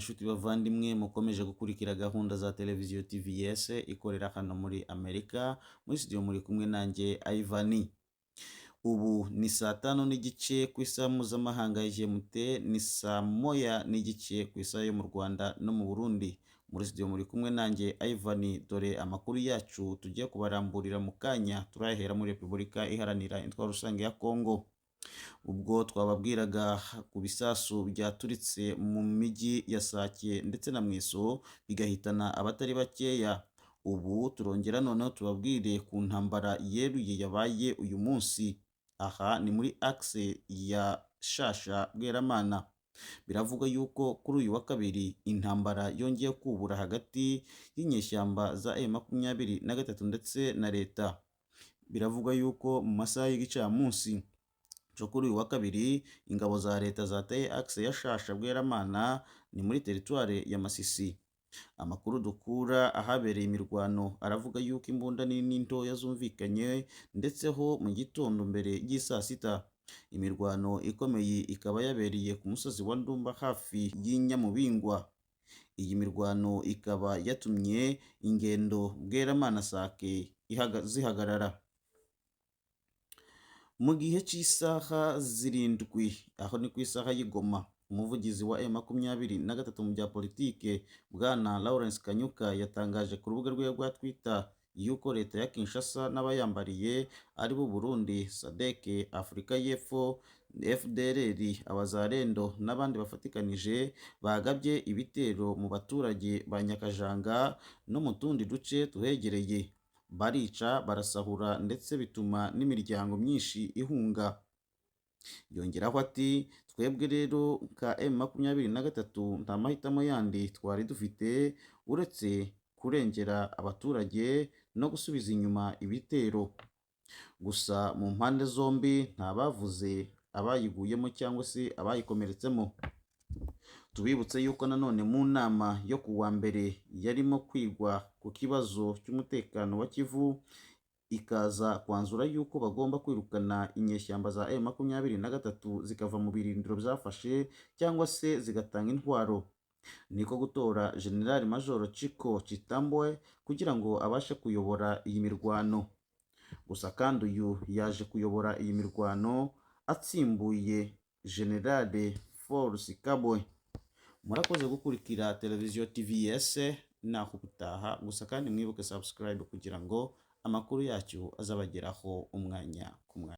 inshuti bavandimwe mukomeje gukurikira gahunda za televiziyo TVS ikorera hano muri Amerika, muri studio muri kumwe nanjye Ivan. Ubu ni saa 5 n'igice ku isaha mpuzamahanga ya GMT, ni saa 1 n'igice ku isaha yo mu Rwanda no mu Burundi. Muri studio muri kumwe nanjye Ivan, dore amakuru yacu tugiye kubaramburira mu kanya. Turahera muri Repubulika Iharanira Intwaro Rusange ya Kongo. Ubwo twababwiraga ku bisasu byaturitse mu mijyi ya Sake ndetse na Mweso bigahitana abatari bakeya. Ubu turongera noneho tubabwire ku ntambara yeruye yabaye uyu munsi. Aha ni muri axe ya Shasha Bweramana. Biravuga yuko kuri uyu wa kabiri intambara yongeye kubura hagati y'inyeshyamba za M23 ndetse na leta. Biravuga yuko mu masaha y'igicamunsi kuri uyu wa kabiri ingabo za leta zateye axe ya Shasha Bweramana ni muri teritware ya Masisi. Amakuru dukura ahabereye imirwano aravuga yuko imbunda nini ntoya zumvikanye ndetse ho mu gitondo mbere y'isaa 6. Imirwano ikomeye ikaba yabereye ku musozi wa Ndumba hafi y'Inyamubingwa. Iyi mirwano ikaba yatumye ingendo Bweramana Sake zihagarara. Mu gihe cy'isaha 7 aho ni ku isaha y'Igoma, umuvugizi wa M23 mu bya politike Bwana Lawrence Kanyuka yatangaje ku rubuga rwe rwa Twitter yuko leta ya Kinshasa n'abayambariye ari bo Burundi, SADC, Afurika y'Epfo, FDLR, Abazarendo n'abandi bafatikanije bagabye ibitero mu baturage ba Nyakajanga no mu tundi duce tuhegereye. Barica, barasahura ndetse bituma n'imiryango myinshi ihunga. Yongeraho ati twebwe rero ka M23 nta mahitamo yandi twari dufite uretse kurengera abaturage no gusubiza inyuma ibitero. Gusa mu mpande zombi nta bavuze abayiguyemo cyangwa se abayikomeretsemo. Tubibutse yuko nanone mu nama yo ku wa mbere yarimo kwigwa ku kibazo cy'umutekano wa Kivu, ikaza kwanzura yuko bagomba kwirukana inyeshyamba za M23 zikava mu birindiro byafashe cyangwa se zigatanga intwaro. Niko gutora General Major Chiko Chitambwe kugira ngo abashe kuyobora iyi mirwano. Gusa kandi uyu yaje kuyobora iyi mirwano atsimbuye General Force Kabwe. Murakoze gukurikira televiziyo TVS naho ubutaha. Gusa kandi mwibuke subscribe kugira ngo amakuru yacu azabageraho umwanya ku mwanya.